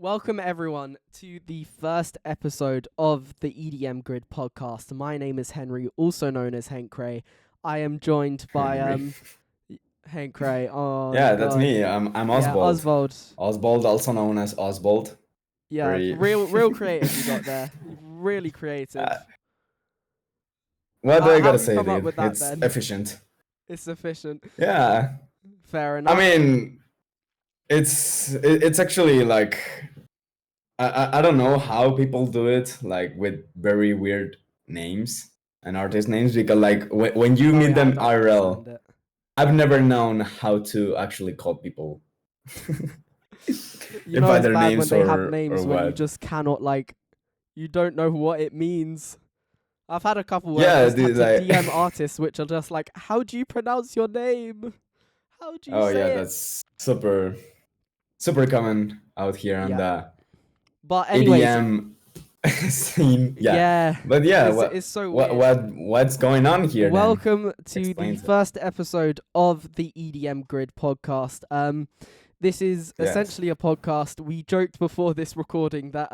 Welcome everyone to the first episode of the EDM Grid Podcast. My name is Henry, also known as Hank Ray. I am joined by Hank Ray. Oh Yeah, that's God. me. I'm Yeah, Oswald. Oswald. Oswald, also known as Oswald. Yeah, Very- real creative you got there. Really creative. What do I How gotta have you say, come up dude? with that, It's then? efficient. It's sufficient. Yeah, Fair enough. I mean, it's actually like I don't know how people do it, like with very weird names and artist names, because like when you meet them I don't IRL, understand it. I've never known how to actually call people. You know by it's their bad when names they have or names when you what. just cannot, like, you don't know what it means. I've had a couple where Yeah, I've just dude, had to like- DM artists which are just like, how do you pronounce your name? How do you Oh say yeah, it? that's super common out here on the But anyways, EDM scene. Yeah. yeah, But yeah, it's so weird. what's going on here then? Welcome to Explain the to- first episode of the EDM Grid Podcast. This is Yes. essentially a podcast. We joked before this recording that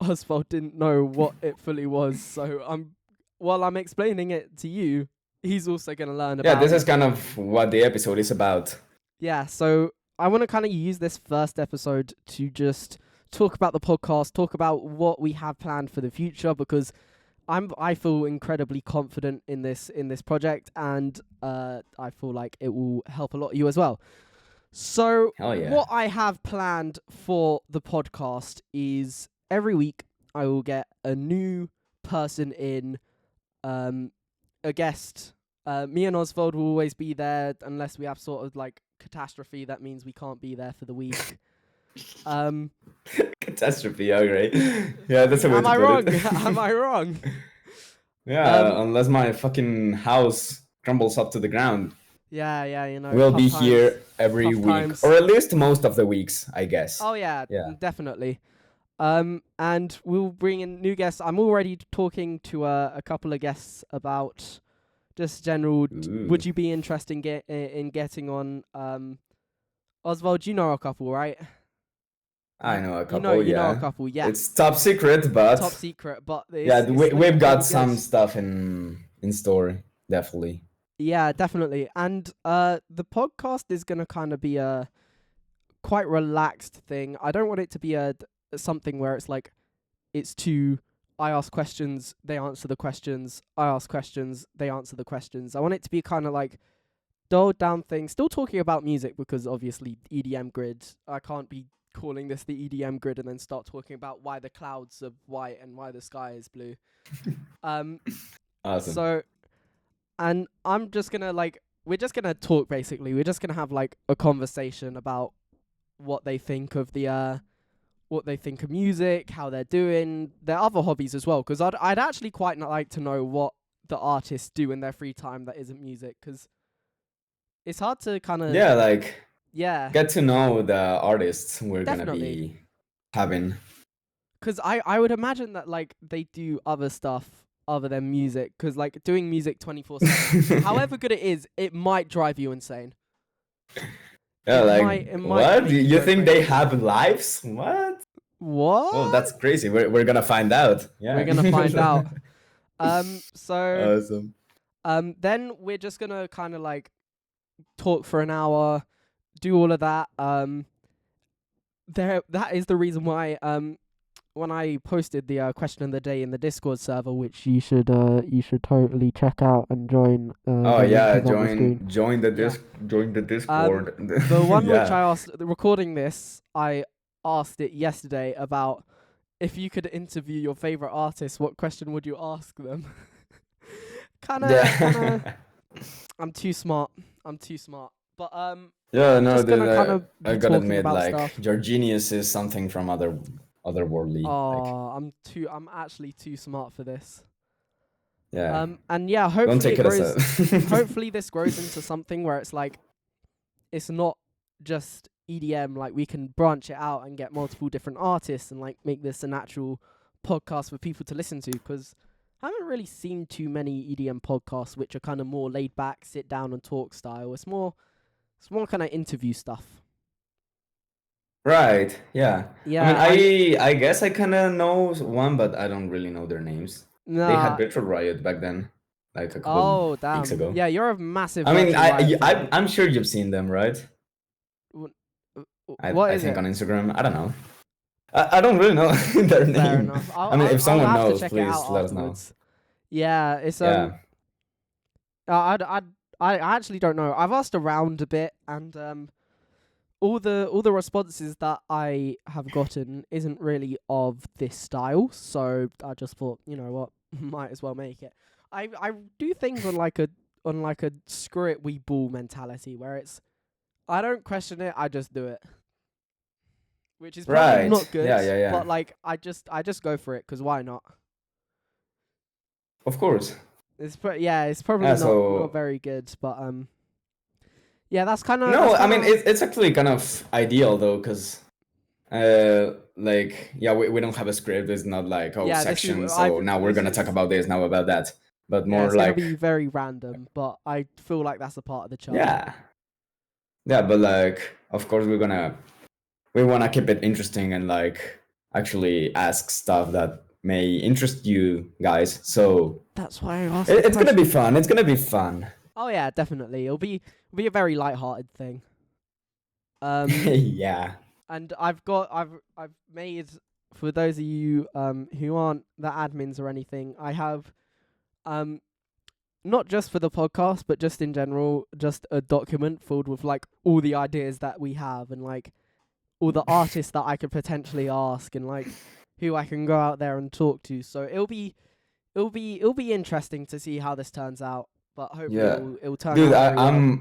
Oswald didn't know what it fully was, so while I'm explaining it to you, he's also going to learn about Yeah, this it. is kind of what the episode is about. Yeah, so I want to kind of use this first episode to just talk about the podcast, talk about what we have planned for the future, because I feel incredibly confident in this project, and I feel like it will help a lot of you as well. So Hell yeah. what I have planned for the podcast is every week I will get a new person in, a guest. Me and Oswald will always be there unless we have sort of like catastrophe that means we can't be there for the week. Catastrophe, okay. Yeah, that's a way Am to I put wrong? it. Am I wrong? Yeah, unless my fucking house crumbles up to the ground. Yeah, you know. We'll tough be times. here every Tough week. times. Or at least most of the weeks, I guess. Oh yeah, Yeah. definitely. And we'll bring in new guests. I'm already talking to a couple of guests about just general. Ooh. Would you be interested in getting on? Oswald, you know a couple, right? I know a couple, You know yeah. a couple, yeah. It's top secret, but Top secret, but yeah, it's we've looking got really some good. stuff in store, definitely. Yeah, definitely. And the podcast is gonna kind of be a quite relaxed thing. I don't want it to be something where it's like it's I ask questions, they answer the questions. I ask questions, they answer the questions. I want it to be kind of like dulled down thing. Still talking about music because obviously EDM Grid. I can't be calling this the EDM Grid and then start talking about why the clouds are white and why the sky is blue. Awesome. So, and I'm just gonna we're just gonna talk basically. We're just gonna have like a conversation about what they think of what they think of music, how they're doing, their other hobbies as well. Because I'd actually quite like to know what the artists do in their free time that isn't music. Because it's hard to kind of yeah, like yeah. get to know the artists we're gonna Definitely. be having. Because I would imagine that like they do other stuff other than music. Because like doing music 24/7, however good it is, it might drive you insane. Yeah, It like might what? make you You go think they crazy. have lives? What? What? Oh, that's crazy. We're gonna find out. Yeah, We're gonna find out. So Awesome. then we're just gonna kind of like talk for an hour, do all of that. That is the reason why when I posted the question of the day in the Discord server, which you should totally check out and join. Oh the yeah, link is on the screen. join the Discord. The one Yeah. which I asked, recording this, I asked it yesterday about if you could interview your favorite artist, what question would you ask them? Kinda. I'm too smart. But Yeah, no, just gonna dude, kinda I be gotta talking admit, about like stuff. your genius is something from otherworldly. Like, I'm actually too smart for this. yeah. And yeah, Don't hopefully take it it as grows. a. Hopefully this grows into something where it's like, it's not just EDM. Like we can branch it out and get multiple different artists and like make this a natural podcast for people to listen to. Because I haven't really seen too many EDM podcasts which are kind of more laid back, sit down and talk style. It's more kind of interview stuff. Right. Yeah. I mean, Yeah, and I guess I kind of know one, but I don't really know their names. They had nah. Virtual Riot back then, like a couple Oh weeks damn. ago. Yeah, you're a massive I mean, Virtual Riot fan. I'm sure you've seen them, right? W- What I is think it? on Instagram. I don't know. I don't really know their Fair name. enough. I mean, if I'll someone have to knows, check it out please let us know. afterwards. Yeah, it's Yeah. I I actually don't know. I've asked around a bit, and all the responses that I have gotten isn't really of this style. So I just thought, you know what, might as well make it. I do things on like a screw it we ball mentality where it's I don't question it, I just do it, which is probably Right. not good. Yeah. Yeah. Yeah. But like I just go for it 'cause why not? Of course. It's probably Yeah. not So very good, but yeah, that's no, I kind mean, of it's actually kind of ideal though, because like yeah, we don't have a script. It's not like, oh, yeah. section, so now we're This gonna talk is about this, now about that, but yeah. more It's gonna be like very random, but I feel like that's a part of the charm. yeah, yeah, but like of course we wanna keep it interesting and like actually ask stuff that may interest you guys. So That's why I asked the it's gonna be question. fun. It's gonna be fun. Oh yeah, definitely. It'll be a very light-hearted thing. Um, Yeah. and I've made for those of you who aren't the admins or anything, I have um not just for the podcast, but just in general, just a document filled with like all the ideas that we have and like all the artists that I could potentially ask and like who I can go out there and talk to. So it'll be interesting to see how this turns out. But hopefully Yeah. it'll turn Dude, out very well.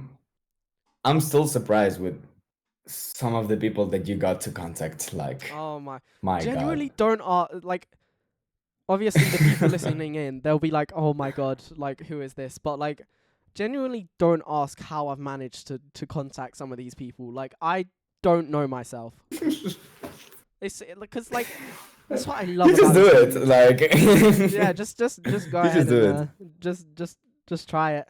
I'm still surprised with some of the people that you got to contact. Like, Oh my! my God. Genuinely don't like. Obviously, the people listening in, they'll be like, "Oh my god, like who is this?" But like, genuinely don't ask how I've managed to contact some of these people. Like, I don't know myself. It's because like that's what I love You about just do this it. community. Like, Yeah, just go you ahead just do and it. just try it.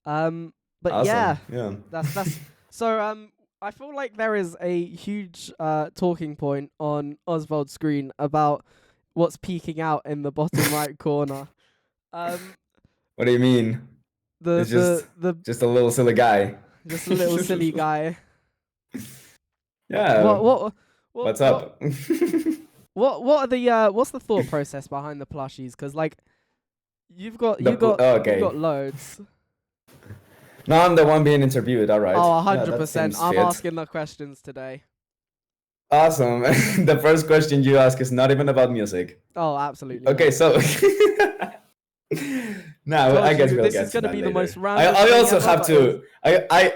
But yeah, Awesome. Yeah. that's so I feel like there is a huge talking point on Oswald's screen about what's peeking out in the bottom right corner. Um, What do you mean? It's the just a little silly guy. just a little silly guy. Yeah. What what What's what up? what are the what's the thought process behind the plushies? Because like you've Okay. got loads. No, I'm the one being interviewed. All right. Oh, Yeah, that 100%. seems I'm fit. asking the questions today. Awesome. The first question you ask is not even about music. Oh, absolutely. Okay, not. so now Told I guess you, we'll this get is to gonna that be the later. most random I thing also ever, have but to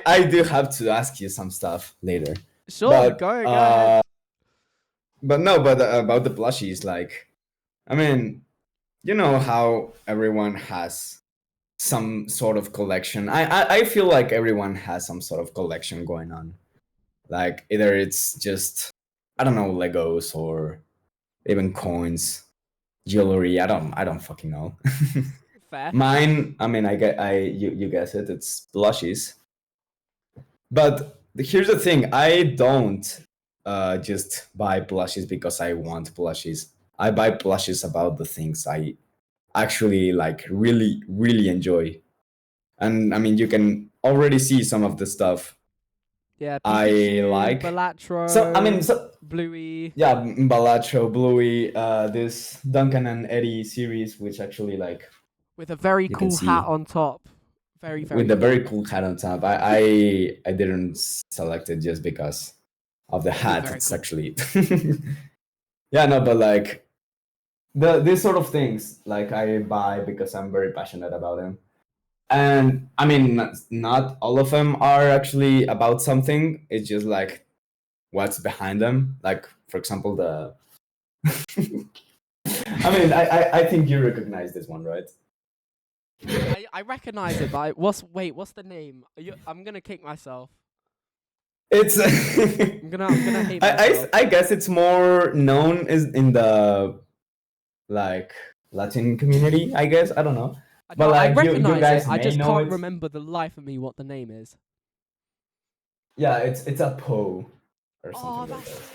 I do have to ask you some stuff later. sure, But go ahead. but no, but about the plushies, like I mean, you know how everyone has some sort of collection. I feel like everyone has some sort of collection going on. Like either it's just I don't know Legos or even coins, jewelry. I don't fucking know. Fair. Mine, I mean, I get you guess it. It's plushies. But here's the thing: I don't just buy plushies because I want plushies. I buy plushies about the things I actually like, really enjoy. And I mean, you can already see some of the stuff Yeah, I Pikachu, like. So I mean, Balatro, so Bluey, yeah, Balacho, Bluey, this Duncan and Eddie series, which actually like with a very you can cool hat see on top. Very, very with a cool. very cool hat on top. I didn't select it just because of the It is hat. very It's cool. actually yeah, no, but like these sort of things like I buy because I'm very passionate about them. And I mean, not all of them are actually about something. It's just like what's behind them. Like for example, the I mean, I think you recognize this one, right? I recognize it, but what's the name? I'm gonna kick myself. It's I'm gonna hate myself. I guess it's more known is in the like Latin community, I guess. I don't know. But No, I like you recognize it. guys I may just know can't it. remember the life of me what the name is. Yeah, it's a Poe. or Oh, something like that's that. it.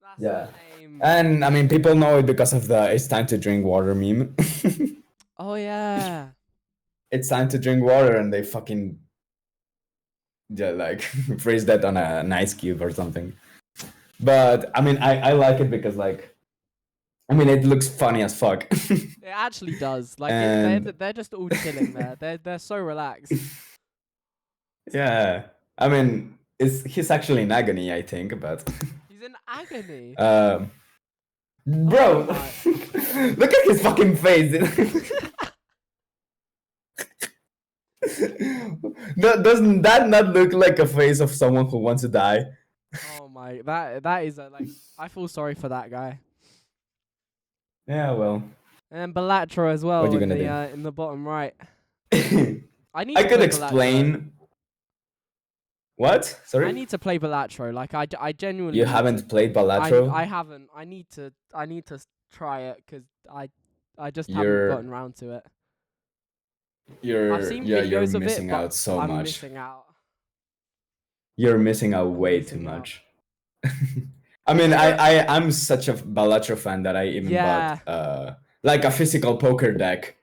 That's Yeah. the name. And I mean, people know it because of the "It's time to drink water" meme. Oh yeah. It's time to drink water, and they fucking like phrase that on an ice cube or something. But I mean, I like it because like, I mean, it looks funny as fuck. It actually does. Like And they're just all chilling there. They're so relaxed. yeah, I mean, he's actually in agony, I think, but He's in agony. um, Oh bro, my. look at his fucking face. Doesn't that not look like a face of someone who wants to die? Oh my. That is a, like. I feel sorry for that guy. Yeah, well, And Balatro as what well you gonna do? in the bottom right. I need I to could play explain. What? Balatro. I Sorry? need to play Balatro. Like I genuinely You need haven't to. played Balatro? I haven't. I need to try it because I just haven't You're gotten around to it. I've you're seen yeah, you're videos of it, missing but out so I'm much. missing out. You're missing out I'm way too missing out. much. I mean, I don't- I'm such a Balatro fan that I even Yeah. bought like a physical poker deck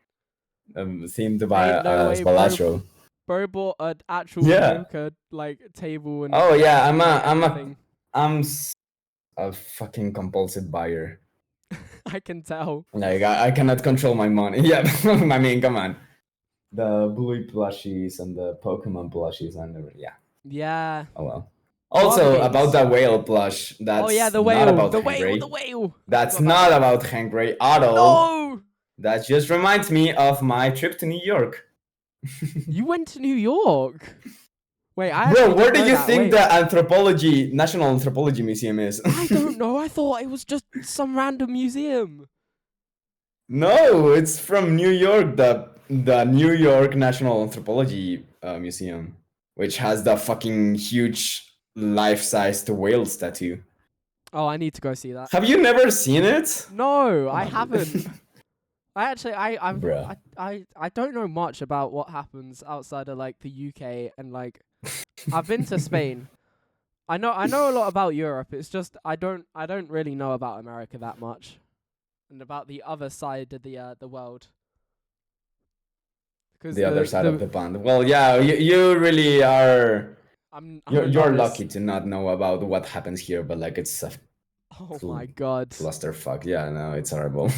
themed by Ain't no way, bro. Balatro. Bro bought an actual Yeah. poker like table and Oh yeah, everything. a fucking compulsive buyer. I can tell. Like I cannot control my money. Yeah, I mean, come on. The Bluey plushies and the Pokemon plushies and yeah. Yeah. Oh well. What Also other about games? the whale plush. That's Oh yeah, the not whale. about The Hank whale. Ray. The whale. That's Forgot not that. about Hank Ray at all. No. That just reminds me of my trip to New York. You went to New York. Wait, I Bro, actually where didn't do know you that. think Wait. the National Anthropology Museum is? I don't know. I thought it was just some random museum. No, it's from New York, the New York National Anthropology Museum, which has the fucking huge life-sized whale statue. Oh, I need to go see that. Have you never seen it? No, I on. haven't. I actually, Bruh. I don't know much about what happens outside of like the UK and like I've been to Spain. I know a lot about Europe. It's just I don't really know about America that much, and about the other side of the world. Because The other side of the pond. Well, yeah, you really are. I'm You're a you're novice. lucky to not know about what happens here, but like it's a Oh cool my god. clusterfuck. Yeah, no, it's horrible.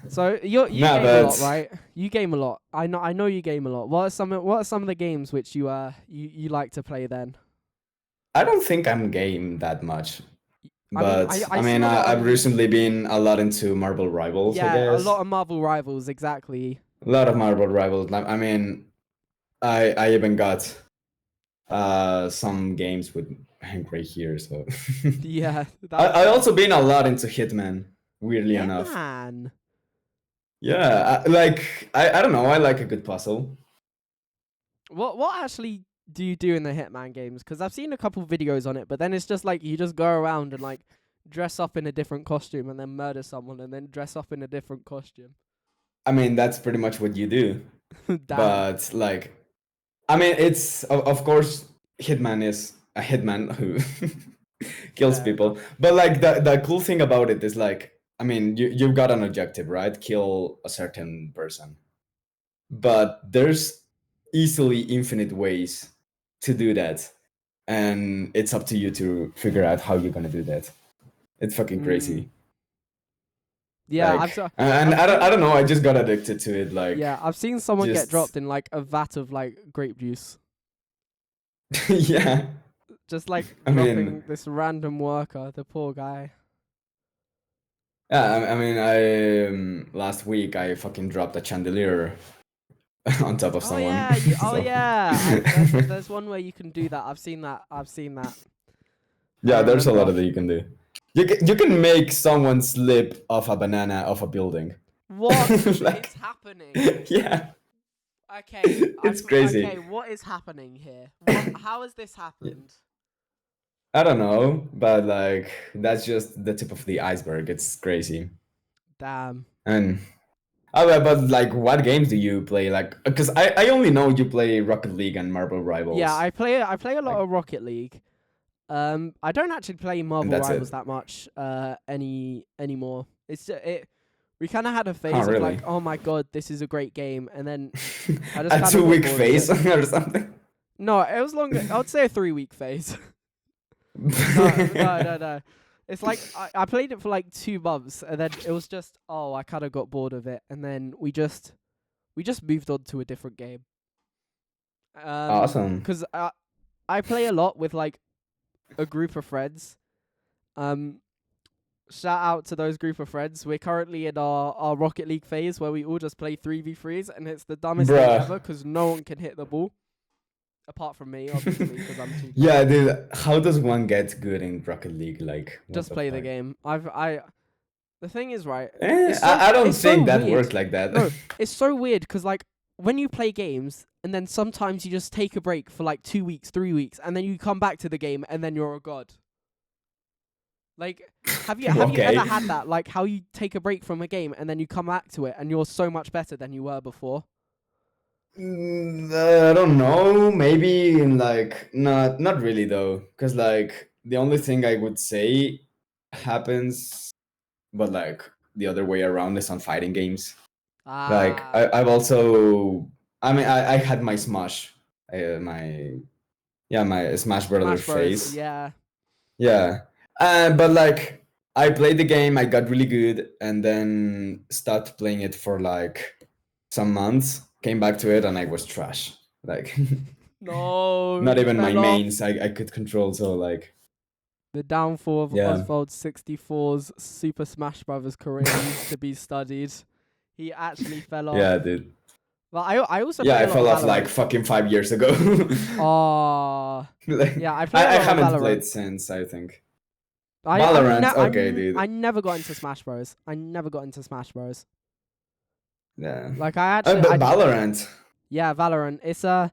So you Nah, game a lot, but- right? You game a lot. I know you game a lot. What are some of the games which you like to play then? I don't think I'm game that much. I mean, But I see a lot I've on- recently been a lot into Marvel Rivals, I Yeah, guess. a lot of Marvel Rivals, exactly. A lot of Marvel Rivals. I mean, I even got some games with Hank right here, so Yeah. I also been a lot into Hitman, weirdly enough. Man. Yeah, I don't know, I like a good puzzle. What actually do you do in the Hitman games? Because I've seen a couple videos on it, but then it's just like you just go around and like dress up in a different costume and then murder someone and then dress up in a different costume. I mean, that's pretty much what you do. Damn. But like, I mean, it's of course Hitman is a hitman who kills Fair people. But like the cool thing about it is like, I mean, you've got an objective, right? Kill a certain person. But there's easily infinite ways to do that. And it's up to you to figure out how you're gonna do that. It's fucking crazy. Yeah, Like, I've so, and I've I don't know, I just got addicted to it. Like, yeah, I've seen someone get just- dropped in like a vat of like grape juice. yeah. Just like I dropping mean- this random worker, the poor guy. Yeah, I mean, I last week I fucking dropped a chandelier on top of Oh someone. yeah, oh So- yeah. There's one where you can do that. I've seen that. Yeah, I there's a lot remember. of that you can do. You can make someone slip off a banana off a building. What is Like- happening? Yeah, Okay, It's crazy. Okay, what is happening here? How has this happened? I don't know, but like that's just the tip of the iceberg. It's crazy. Damn. And but like, what games do you play? Like, because I only know you play Rocket League and Marvel Rivals. Yeah, I play a lot Like- of Rocket League. I don't actually play and Marvel that's Rivals it. that much anymore. We kind of had a phase Oh, of really? like, oh my god, this is a great game, and then I just A kind of got 2 week bored of phase it. or something. No, it was longer. I would say a 3-week phase. No. It's like I played it for like 2 months, and then it was just I kind of got bored of it, and then we just moved on to a different game. Awesome. 'Cause I play a lot with like a group of friends. Um, Shout out to those group of friends. We're currently in our Rocket League phase where we all just play 3v3s, and it's the dumbest thing Bruh. ever 'cause no one can hit the ball. Apart from me, obviously, 'cause I'm too Yeah, bad. dude. How does one get good in Rocket League? Like, what Just the play the fuck? game. The thing is, right, I don't it's so think that weird. works like that. No, it's so weird 'cause like when you play games and then sometimes you just take a break for like 2 weeks, 3 weeks, and then you come back to the game and then you're a god. Like, have you Okay. ever had that? Like, how you take a break from a game and then you come back to it and you're so much better than you were before? I don't know. Maybe in like not really though, because like the only thing I would say happens, but like the other way around is on fighting games. Like Ah, I've also, I mean, I had my Smash, my Smash Smash Brothers Bros. phase. Yeah. Yeah. But like I played the game, I got really good, and then stopped playing it for like some months. Came back to it, and I was trash. Like No, not you even my fell off. mains I could control. So like The downfall of yeah, Oswald 64's Super Smash Bros. Career needs to be studied. He actually fell off. yeah, dude. But I also Yeah, play I a lot fell of off like Valorant. fucking 5 years ago. Oh, Like, yeah, I play a I lot of haven't Valorant. played since, I think. I Valorant, okay, dude. I never got into Smash Bros. I never got into Smash Bros. Yeah. Like I But Valorant, yeah, Valorant. It's a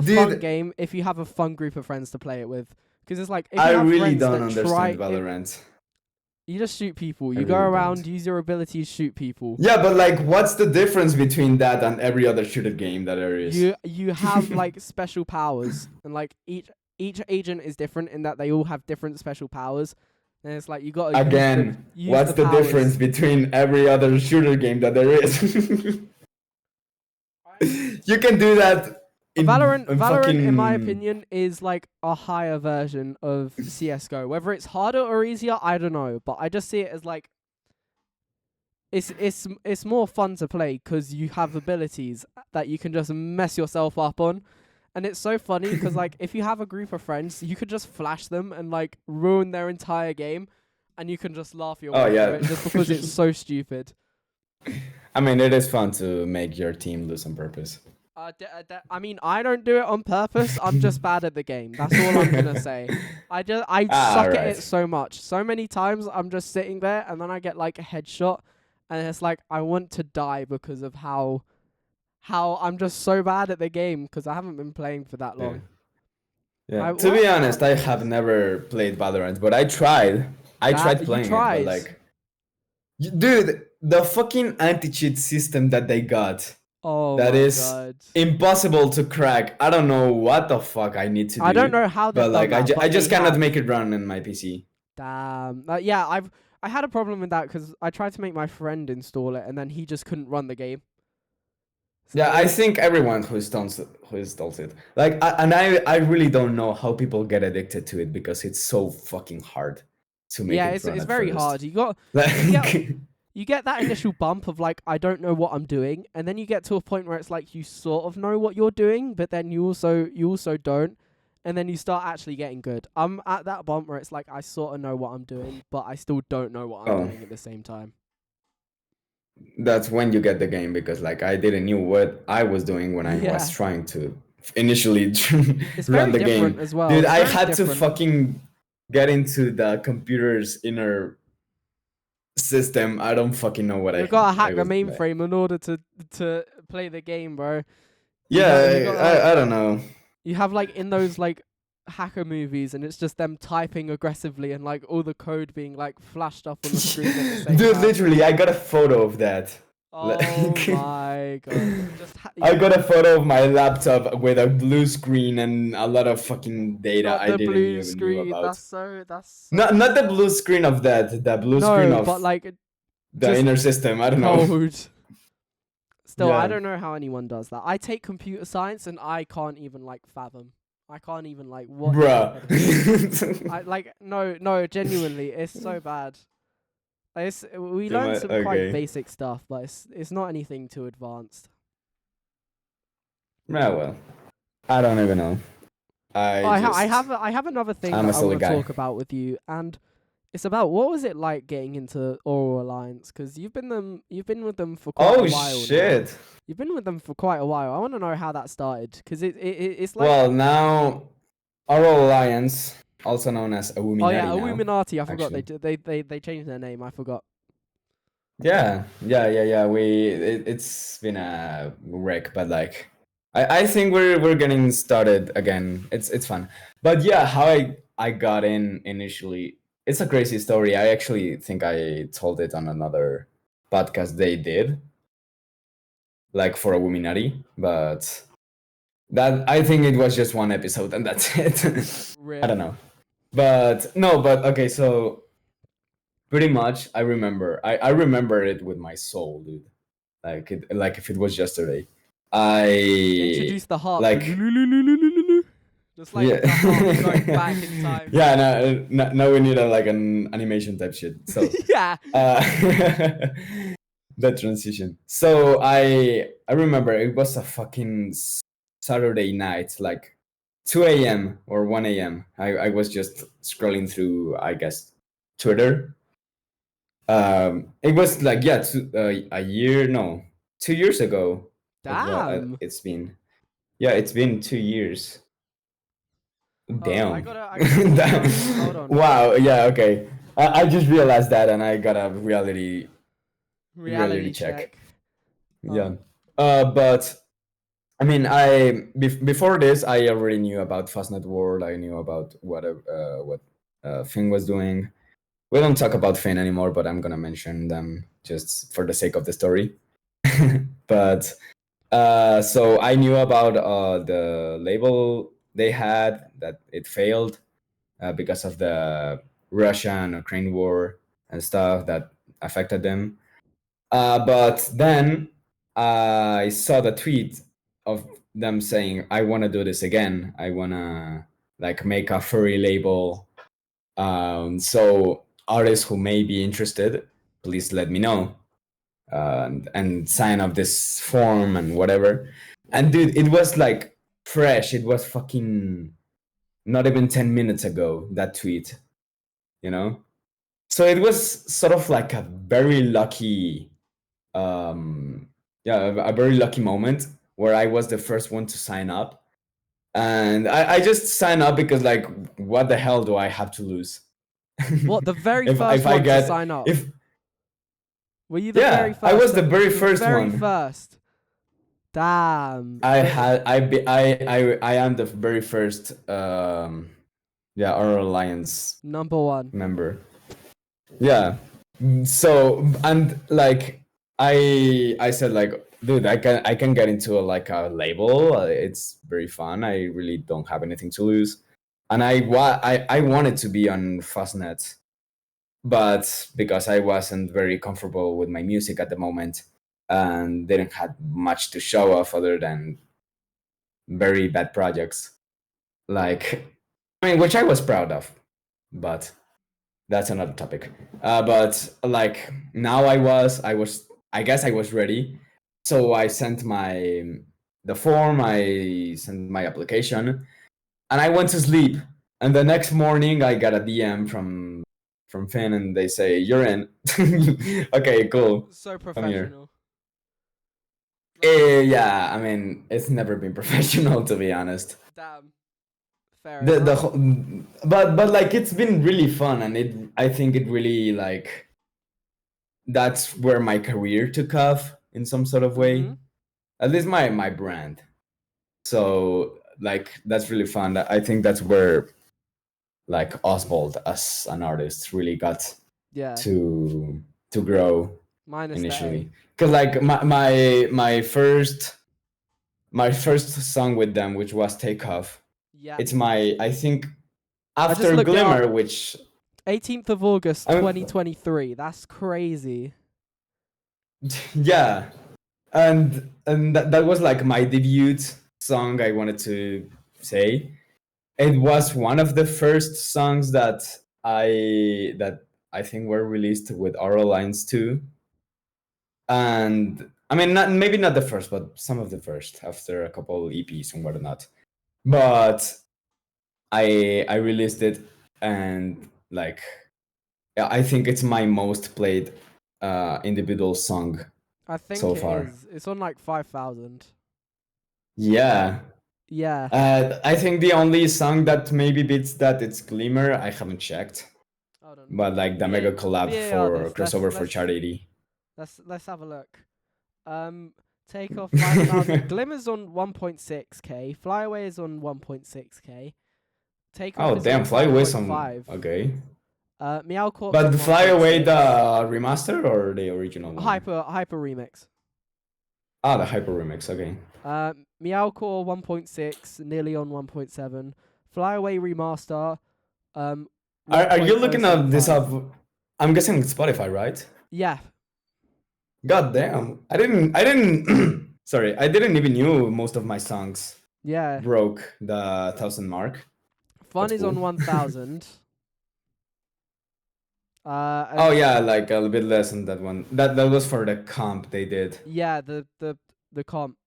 fun dude, game if you have a fun group of friends to play it with. 'Cause it's like if I you have really friends don't that understand try it, Valorant. you just shoot people. I You go really around, don't. use your abilities, shoot people. Yeah, but like, what's the difference between that and every other shooter game that there is? You have like special powers, and like each agent is different in that they all have different special powers. And it's like you gotta Again, use what's the the difference powers. between every other shooter game that there is? You can do that in Valorant, in my fucking. opinion, is like a higher version of CS:GO. Whether it's harder or easier, I don't know, but I just see it as like it's more fun to play 'cause you have abilities that you can just mess yourself up on. And it's so funny 'cause like if you have a group of friends, you could just flash them and like ruin their entire game, and you can just laugh your Oh way through yeah. it just because it's so stupid. I mean, it is fun to make your team lose on purpose. I mean, I don't do it on purpose. I'm just bad at the game. That's all I'm gonna say. I suck at it Right. so much. So many times I'm just sitting there and then I get like a headshot, and it's like I want to die because of how I'm just so bad at the game because I haven't been playing for that Yeah. long. Yeah. To be What honest, other I have games? never played Valorant, but I tried. I That tried you playing it, but tried. like, dude, the fucking anti-cheat system that they got, Oh that my is god. impossible to crack. I don't know what the fuck I need to I don't do, know how they've but done like, that, I but they just cannot have. make it run in my PC. Damn. Yeah, I had a problem with that because I tried to make my friend install it and then he just couldn't run the game. So Yeah, it I was think everyone who installs it, like, I really don't know how people get addicted to it because it's so fucking hard to make yeah, it run it's at very first. hard. You get Like, you get that initial bump of like I don't know what I'm doing, and then you get to a point where it's like you sort of know what you're doing, but then you also don't, and then you start actually getting good. I'm at that bump where it's like I sort of know what I'm doing, but I still don't know what I'm oh, doing at the same time. that's when you get the game because like I didn't knew what I was doing when I was Yeah, trying to initially it's run very the different game. as well. Dude, It's I very had to different. fucking get into the computer's inner system. I don't fucking know what You I gotta I hack the was like. mainframe in order to play the game, bro. You Yeah, gotta like I don't know. you have like in those like hacker movies, and it's just them typing aggressively and like all the code being like flashed up on the screen at the same Dude, time. literally, I got a photo of that. Oh Like, my god! I got a photo of my laptop with a blue screen and a lot of fucking data not I the didn't blue even knew screen. about. That's so Not the blue sad. screen of that, the blue screen No, but of like the just inner system. I don't know. code. Still, I Yeah, don't know how anyone does that. I take computer science and I can't even like fathom. I can't even like what in their head is going on. bruh. I like no, genuinely, it's so bad. We learned some quite Okay. basic stuff, but it's not anything too advanced. Yeah, well, I don't even know. Oh, I just, I have another thing I'm that a I silly want to guy. talk about with you, and it's about what was it like getting into Oral Alliance? Because you've been with them for quite a Oh while now. shit. You've been with them for quite a while. I want to know how that started, because it's like, Well, now Oral Alliance, also known as oh yeah, Illuminati now, Illuminati. I forgot actually. they changed their name. I forgot. Yeah. It's been a wreck, but like, I think we're getting started again. It's fun, but yeah, how I got in initially, it's a crazy story. I actually think I told it on another podcast they did, like for Illuminati, but that I think it was just one episode and that's it. I Rip. don't know, but no, but okay, so pretty much I remember it with my soul, dude. Like if it was yesterday. I Introduce the harp. like Just like yeah the harp going back in time. yeah now we need like an animation type shit. So Yeah. uh the transition. So I remember it was a fucking Saturday night, like 2 a.m. or 1 a.m. I was just scrolling through, I guess, Twitter. It was like, yeah, a year, no, 2 years ago. Damn. It's been, yeah, it's been 2 years. Hold on. Damn. I gotta see something. Hold on. Wow. Yeah. Okay. I just realized that, and I got a reality Reality check. check. Yeah. But I mean, before this, I already knew about Fastnet World. I knew about what Finn was doing. We don't talk about Finn anymore, but I'm gonna mention them just for the sake of the story. But so I knew about the label they had, that it failed because of the Russia and Ukraine war and stuff that affected them. But then I saw the tweet of them saying, "I want to do this again. I want to like make a furry label. So artists who may be interested, please let me know and sign up this form and whatever." And dude, it was like fresh. It was fucking not even 10 minutes ago, that tweet, you know? So it was sort of like a very lucky, um, yeah, a very lucky moment where I was the first one to sign up. And I just signed up because, like, what the hell do I have to lose? What, the very If first I one to get, sign up? if, Were you the very yeah, I first? was the very The first very one. first. Damn. I had I am the very first yeah, Oral Alliance Number one. member. Yeah. So and like I said, like, dude, I can get into like a label. It's very fun. I really don't have anything to lose. And I wanted to be on Fastnet, but because I wasn't very comfortable with my music at the moment and didn't have much to show off other than very bad projects, like, I mean, which I was proud of, but that's another topic. But like now I guess I was ready. So I sent the form, I sent my application, and I went to sleep. And the next morning I got a DM from Finn, and they say, "You're in." Okay, cool. So Come here. professional. Like, Yeah, I mean, it's never been professional, to be honest. damn. Fair enough. But like, it's been really fun, and I think it really, like, that's where my career took off in some sort of way, Mm-hmm. at least my brand. So like, that's really fun. I think that's where, like, Oswald as an artist really got Yeah. to grow. Minus the A. initially, because like my first song with them, which was Takeoff. Yeah. It's my, I think, I just after looked it up. Glimmer, which 18th of August, I 2023. That's crazy. yeah, and that was like my debut song. I wanted to say it was one of the first songs that I think were released with Oral Lines too. And I mean, not maybe not the first, but some of the first after a couple EPs and whatnot. But I released it, and like, yeah, I think it's my most played individual song I so think it far. is. It's on like 5,000. Yeah. Yeah. I think the only song that maybe beats that it's Glimmer. I haven't checked, Hold on. but like the mega collab VAR for this. Let's crossover for let's Chart 80. let's have a look. Take off 5,000. Glimmer's on 1.6k. Flyaway is on 1.6k. Takeoff Oh is damn, on Fly Away some 5.5. okay. Meow Corp's But on the Fly Away, the 1.6. remaster or the original one? Hyper remix. Ah, the Hyper remix. Okay. Meowcore 1.6, nearly on 1.7. Flyaway remaster. Are you looking at this 1.075. up? I'm guessing it's Spotify, right? Yeah. God damn. I didn't sorry, I didn't even knew most of my songs Yeah. broke the 1,000 mark. Fun That's is on cool. 1,000. Oh And yeah, like a little bit less than that one. That was for the comp they did. yeah, the comp.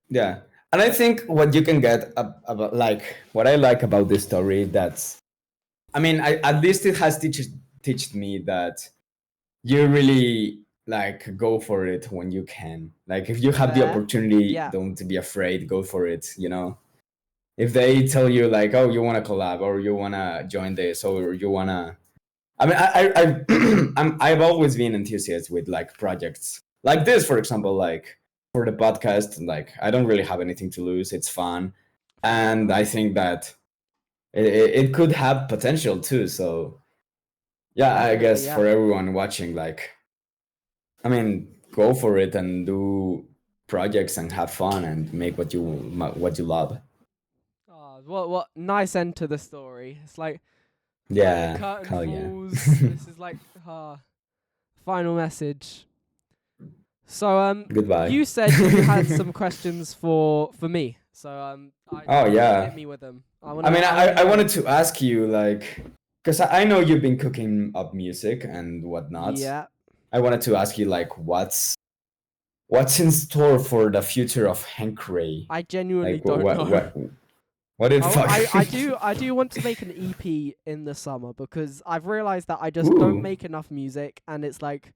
Yeah. And I think what you can get about, like, what I like about this story, that's, I mean, at least it has teached me that you really like go for it when you can. Like, if you have the Fair. opportunity, Yeah. don't be afraid, go for it, you know? If they tell you like, oh, you want to collab or you want to join this or you want to, I mean, I've always been enthusiastic with like projects like this, for example, like for the podcast. Like, I don't really have anything to lose. It's fun, Fair and I enough. think that it could have potential too. So yeah, I Definitely, guess yeah. for everyone watching, like, I mean, go for it and do projects and have fun and make what you love. Oh, what nice end to the story. It's like the Yeah, curtain hell yeah. falls. This is like final message. So Goodbye. you said you had some questions for me. So Oh hit yeah. me with them. I mean, I wanna I know. wanted to ask you, like, because I know you've been cooking up music and whatnot. Yeah. I wanted to ask you, like, what's in store for the future of Hank Ray? I genuinely Like, don't know. what the fuck? I do want to make an EP in the summer because I've realized that I just don't Ooh. make enough music, and it's like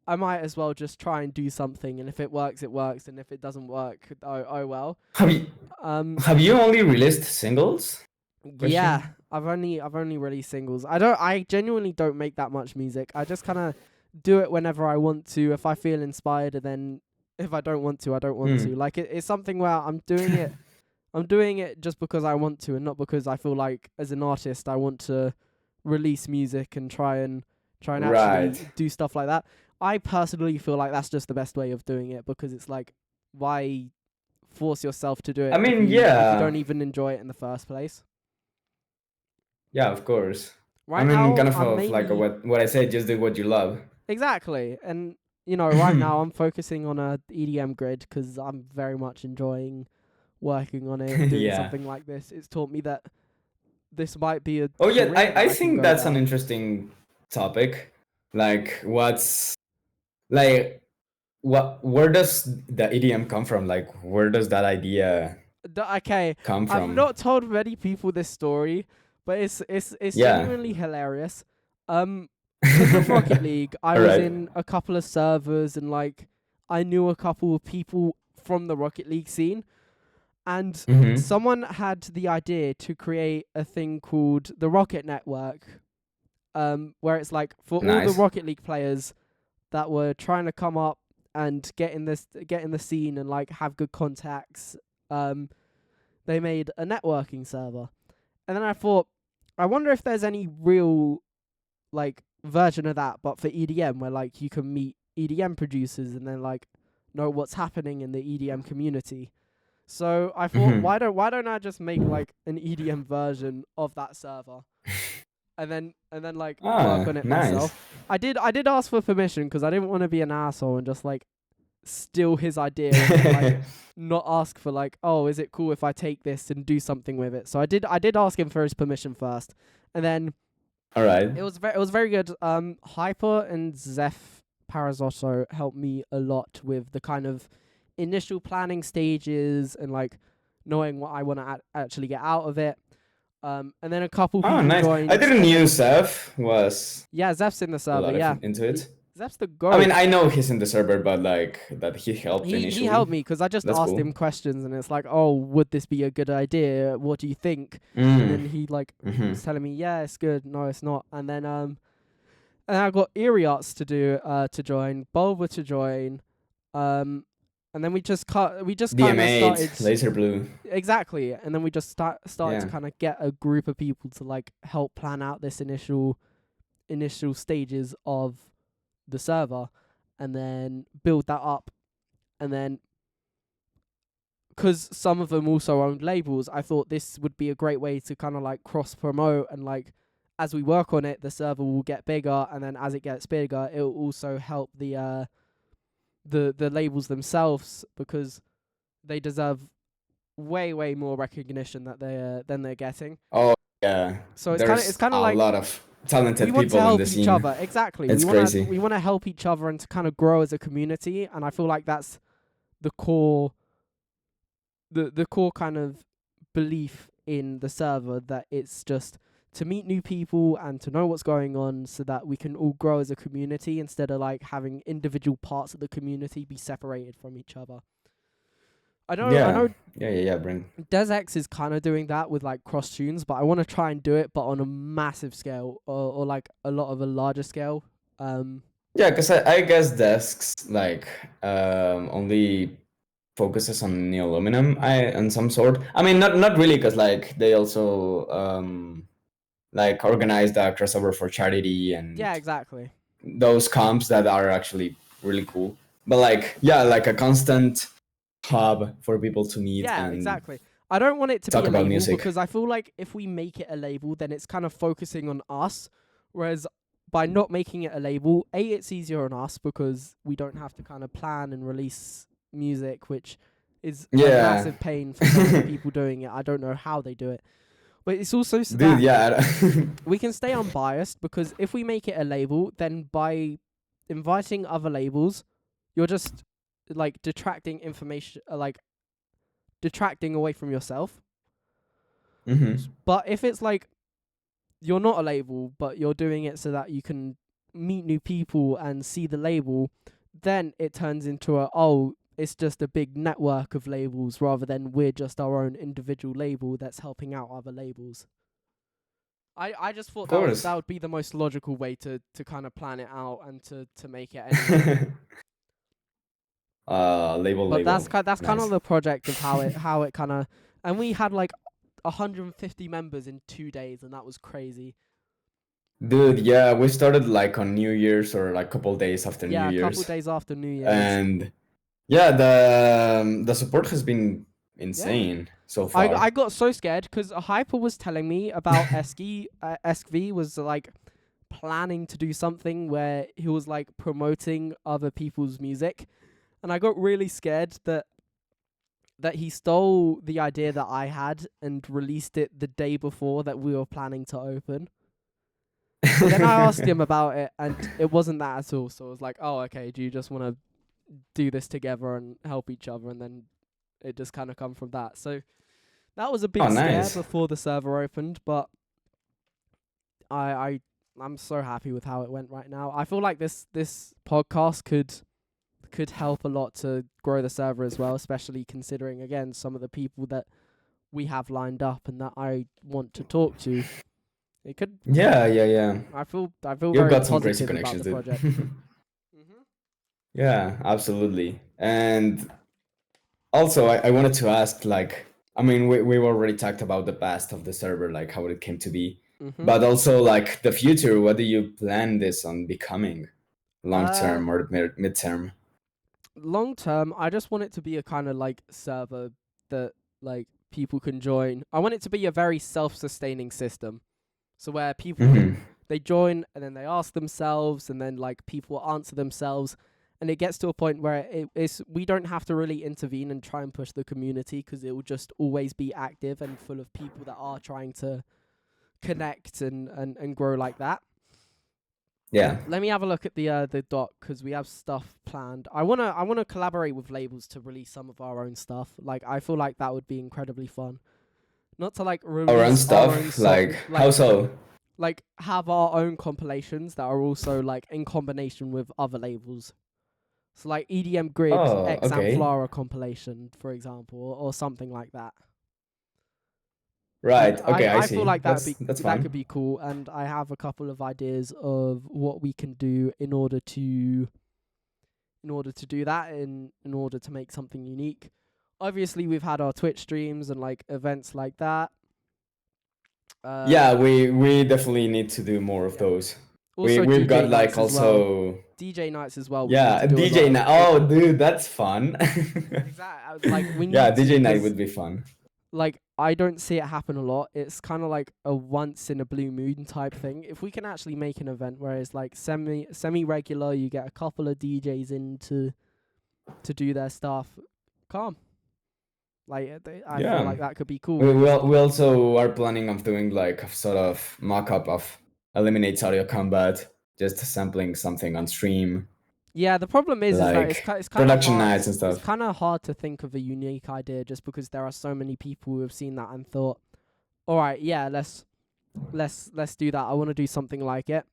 I might as well just try and do something, and if it works, it works, and if it doesn't work, oh well. Have you Um, have you only released singles? yeah, Question. I've only released singles. I genuinely don't make that much music. I just kind of do it whenever I want to. If I feel inspired, and then if I don't want to, I don't want to. Like it's something where I'm doing it. I'm doing it just because I want to, and not because I feel like as an artist I want to release music and try and actually Right. do stuff like that. I personally feel like that's just the best way of doing it because it's like, why force yourself to do I it mean, if you yeah, don't even enjoy it in the first place? yeah, of course. I Right mean, now kind of I'm like mainly what I said, just do what you love. exactly, and right now I'm focusing on a EDM grid because I'm very much enjoying working on it, doing Yeah. something like this. It's taught me that this might be a Oh yeah, career that I I can think go that's an down. interesting topic. Like, like where does the EDM come from? Like, where does that idea Okay, come I've from? not told many people this story, but it's Yeah. genuinely hilarious. Because of Rocket League, I All was right. in a couple of servers and like I knew a couple of people from the Rocket League scene, and Mm-hmm. someone had the idea to create a thing called the Rocket Network, where it's like for all the Nice. Rocket League players that were trying to come up and get in the scene and like have good contacts. They made a networking server, and then I thought, I wonder if there's any real like version of that, but for EDM, where like you can meet EDM producers and then like know what's happening in the EDM community. So I thought, Hmm. why don't I just make like an EDM version of that server, and then like work Ah, on it nice. myself. I did ask for permission because I didn't want to be an asshole and just like steal his idea and then like not ask for like, oh, is it cool if I take this and do something with it? So I did ask him for his permission first, and then All right. it was very good. Hyper and Zeph Parazotto helped me a lot with the kind of initial planning stages and like knowing what I want to actually get out of it. And then a couple Oh, people nice. I joined, didn't and knew then Seth was yeah, Zeph's in the a server. lot of Yeah, into it. Zeph's the I mean, goat. I know he's in the server, but like that he helped He helped initially. me because I just That's asked cool. him questions, and it's like, oh, would this be a good idea? What do you think? And then Mm. he like Hmm. was telling me, yeah, it's good. No, it's not. And I got Eriots to join, Bulba to join, and then we just kind of started DM8, Laser Blue. exactly, and then we just started to Yeah. kind of get a group of people to like help plan out this initial stages of the server, and then build that up, and then because some of them also owned labels, I thought this would be a great way to kind of like cross promote and like as we work on it, the server will get bigger, and then as it gets bigger, it will also help the labels themselves because they deserve way more recognition that than they're getting. Oh yeah. So it's There's kind of a like lot of we talented want to people in the help each scene. other. Exactly. It's crazy. We want to help each other and to kind of grow as a community, and I feel like that's the core the core kind of belief in the server, that it's just to meet new people and to know what's going on so that we can all grow as a community instead of like having individual parts of the community be separated from each other. I Yeah. know Yeah, Brent. DesX is kind of doing that with like cross tunes, but I want to try and do it, but on a massive scale or like a lot of a larger scale. Yeah, because I guess desks like only focuses on neo aluminum and some sort. I mean, not really, because like they also like organized a crossover for charity and Yeah, exactly. those comps that are actually really cool. But like, yeah, like a constant hub for people to meet Yeah, and exactly. I don't want it to be talk a about label music. because I feel like if we make it a label, then it's kind of focusing on us. Whereas by not making it a label, A, it's easier on us because we don't have to kind of plan and release music, which is a Yeah. massive pain for some of the people doing it. I don't know how they do it. But it's also so Dude, that yeah. we can stay unbiased, because if we make it a label, then by inviting other labels, you're just like detracting information, like detracting away from yourself. Hmm. But if it's like you're not a label, but you're doing it so that you can meet new people and see the label, then it turns into it's just a big network of labels rather than we're just our own individual label that's helping out other labels. I just thought Of that would course. that would be the most logical way to kind of plan it out and to make it anyway. But Label. that's kind of Nice. the project of how it kind of, and we had like 150 members in 2 days, and that was crazy. Dude, yeah, we started like on New Year's or like couple days after New Yeah, a couple Year's. days after New Year's. And yeah, the support has been Yeah. insane so I far. got so scared because Hyper was telling me about Esky. Eskv was like planning to do something where he was like promoting other people's music, and I got really scared that he stole the idea that I had and released it the day before that we were planning to open. But then I asked him about it, and it wasn't that at all. So I was like, "Oh, okay. Do you just want to do this together and help each other?" And then it just kind of come from that. So that was a Oh, big scare nice. before the server opened, but I'm so happy with how it went right now. I feel like this podcast could help a lot to grow the server as well, especially considering again some of the people that we have lined up and that I want to talk to. It could. Yeah. I feel You've very got some crazy positive about connections, the dude. project. Mhm. Yeah, absolutely. And also, I wanted to ask, like, I mean, we've already talked about the past of the server, like how it came to be. Mhm. but also like the future. What do you plan this on becoming, long Uh, term or mid term? Long term, I just want it to be a kind of like server that like people can join. I want it to be a very self-sustaining system. So where people can Hmm. they join and then they ask themselves and then like people answer themselves and it gets to a point where it's we don't have to really intervene and try and push the community because it will just always be active and full of people that are trying to connect and grow like that. Yeah. Let me have a look at the doc because we have stuff planned. I wanna collaborate with labels to release some of our own stuff. Like I feel like that would be incredibly fun. Not to like Our own release our own stuff, like song, how so? like have our own compilations that are also like in combination with other labels. So like EDM Grid Oh, X okay. Amphlara compilation, for example, or something like that. And Right. Okay, I I feel see. like That's that could fun. be cool. And I have a couple of ideas of what we can do in order to do that in order to make something unique. Obviously, we've had our Twitch streams and like events like that. Yeah, Uh, we definitely need to do more of yeah. those. Also We've got DJ like nights as well. also DJ nights as well. We need yeah, to do a lot DJ of night. Oh, dude, that's fun. exactly like we Yeah, need to DJ night because would be fun. like I don't see it happen a lot. It's kind of like a once in a blue moon type thing. If we can actually make an event where it's like semi regular, you get a couple of DJs in to do their stuff, calm. Like I feel Yeah. like that could be cool. We also are planning of doing like a sort of mock-up of Eliminates Audio Combat, just sampling something on stream, Yeah, the problem is that like it's kind of production hard. nights and It's stuff. kind of hard to think of a unique idea just because there are so many people who have seen that and thought, "All right, yeah, let's do that. I want to do something like it."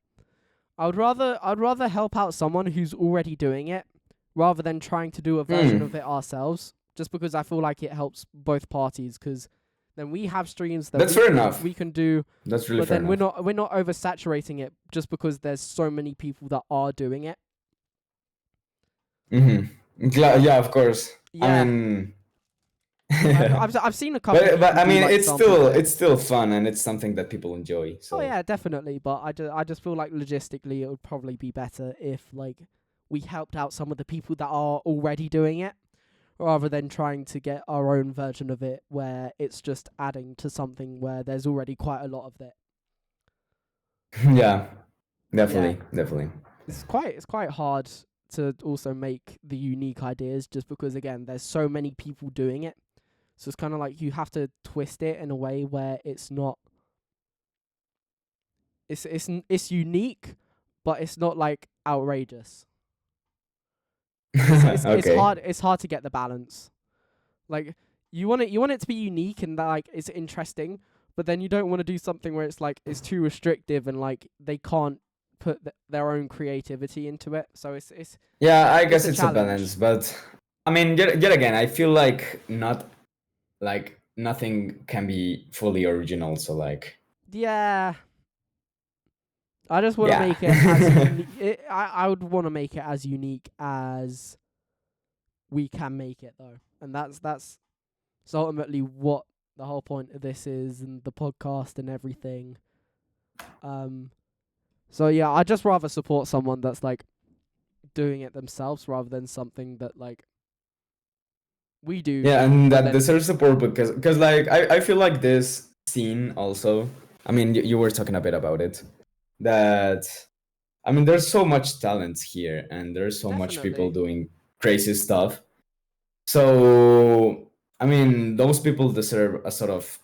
I'd rather help out someone who's already doing it rather than trying to do a version of Hmm. it ourselves. Just because I feel like it helps both parties. Because then we have streams that That's fair enough. we can do, That's really but fair then enough. we're not oversaturating it just because there's so many people that are doing it. Mm-hmm. Yeah, of course. I Yeah, mean, I've seen a couple people but I do mean, like sample it's kits. still fun and it's something that people enjoy. Oh So yeah, definitely. But I just feel like logistically it would probably be better if like we helped out some of the people that are already doing it rather than trying to get our own version of it where it's just adding to something where there's already quite a lot of it. yeah, Yeah, definitely. it's quite hard to also make the unique ideas just because again there's so many people doing it. So it's kind of like you have to twist it in a way where it's not it's unique but it's not like outrageous. Okay. It's hard to get the balance. Like you want it to be unique and that like it's interesting, but then you don't want to do something where it's like it's too restrictive and like they can't put their own creativity into it. So Yeah, I it's guess a it's a balance, challenge. but I mean, yet again, I feel like not like nothing can be fully original. So like, Yeah, I just want to yeah, make it as unique. I would want to make it as unique as we can make it though, and that's ultimately what the whole point of this is and the podcast and everything. Um, so yeah, I'd just rather support someone that's like doing it themselves rather than something that like we do. yeah, and But that then deserves support because like I feel like this scene also. I mean, you were talking a bit about it. That I mean, there's so much talent here, and there's so much people definitely, doing crazy stuff. So I mean, those people deserve a sort of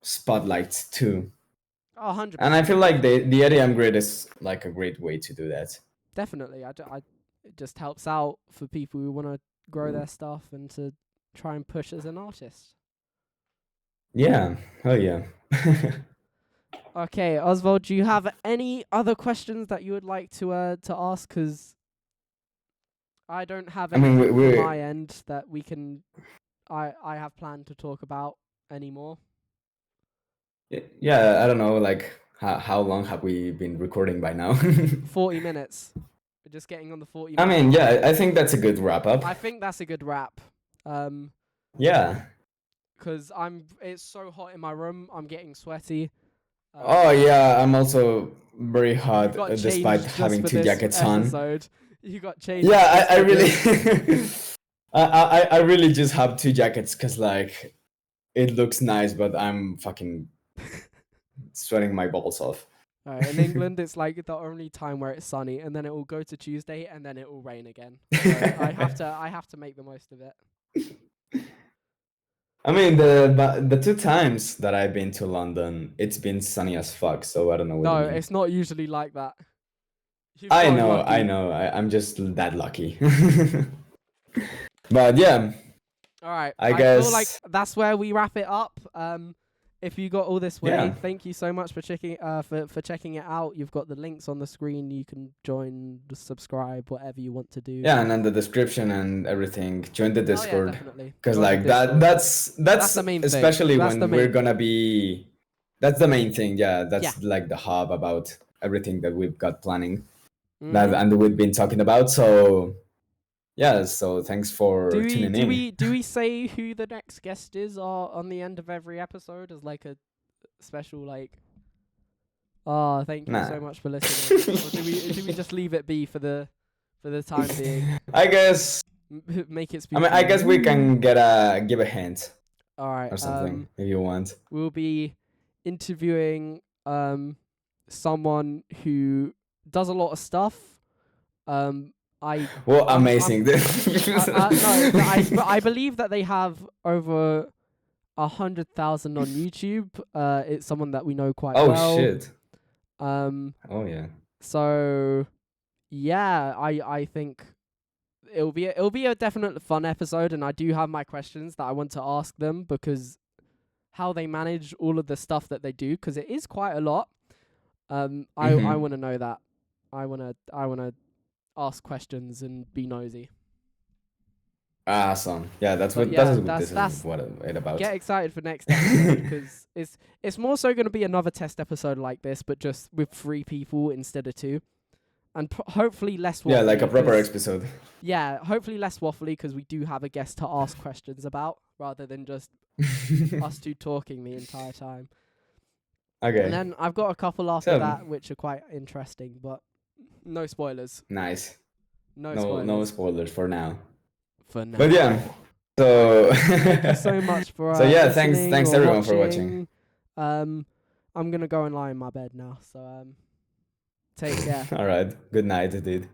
spotlight too. oh, 100 And I feel percent, like the EDM grid is like a great way to do that. definitely. It just helps out for people who want to grow their stuff and to try and push as an artist. Yeah, oh yeah. Okay, Oswald, do you have any other questions that you would like to ask? Because I don't have I mean, anything from my end that we can I have planned to talk about anymore. yeah, I don't know, like how long have we been recording by now? 40 minutes. We're just getting on the 40 I minute mean, mark. yeah, I think that's a good wrap up. I think that's a good wrap. Yeah. Because it's so hot in my room. I'm getting sweaty. Oh yeah, I'm also very You hot got despite changed just having for two this jackets on. episode. You got changed. Yeah, Just I for really, this. I really just have two jackets because like it looks nice, but I'm fucking sweating my balls off. Alright, in England, it's like the only time where it's sunny, and then it will go to Tuesday, and then it will rain again. So I have to make the most of it. I mean, the two times that I've been to London, it's been sunny as fuck. So I don't know what you No, mean. it's not usually like that. You've I gotten know, lucky. I know. I'm just that lucky. But yeah, All right. I feel like guess that's where we wrap it up. If you got all this way, yeah. thank you so much for checking for checking it out. You've got the links on the screen. You can join, subscribe, whatever you want to do. Yeah, and then the description and everything. Join the Discord. Oh, yeah, definitely. Because Join the like Discord. that's the main thing. especially That's when the we're main gonna be. That's the main thing. Yeah, that's Yeah. like the hub about everything that we've got planning. Mhm. And we've been talking about. So yeah, so thanks for tuning in. Do we say who the next guest is on the end of every episode as like a special like? Oh, thank you Nah. so much for listening. Or do we just leave it be for the time being? I guess. Make it I mean, spooky. I guess we can give a hint All right. or something if you want. We'll be interviewing someone who does a lot of stuff. Well, amazing! No, I believe that they have over 100,000 on YouTube. It's someone that we know quite well. Oh shit! Oh yeah. So yeah, I think it'll be a definite fun episode, and I do have my questions that I want to ask them because how they manage all of the stuff that they do, because it is quite a lot. I want to know that. I want to ask questions and be nosy. Awesome. Yeah, that's But what yeah, this is what it's about. Get excited for next episode because it's more so going to be another test episode like this, but just with 3 people instead of 2, and hopefully less. Yeah, like a proper 'cause- episode. Yeah, hopefully less waffly because we do have a guest to ask questions about rather than just us 2 talking the entire time. Okay. And then I've got a couple after So- that which are quite interesting, but no spoilers. Nice. No No spoilers spoilers for now. for now. But yeah. So Thank you so much for So yeah, listening thanks or everyone for watching. I'm gonna go and lie in my bed now. So take care. All right. Good night, dude.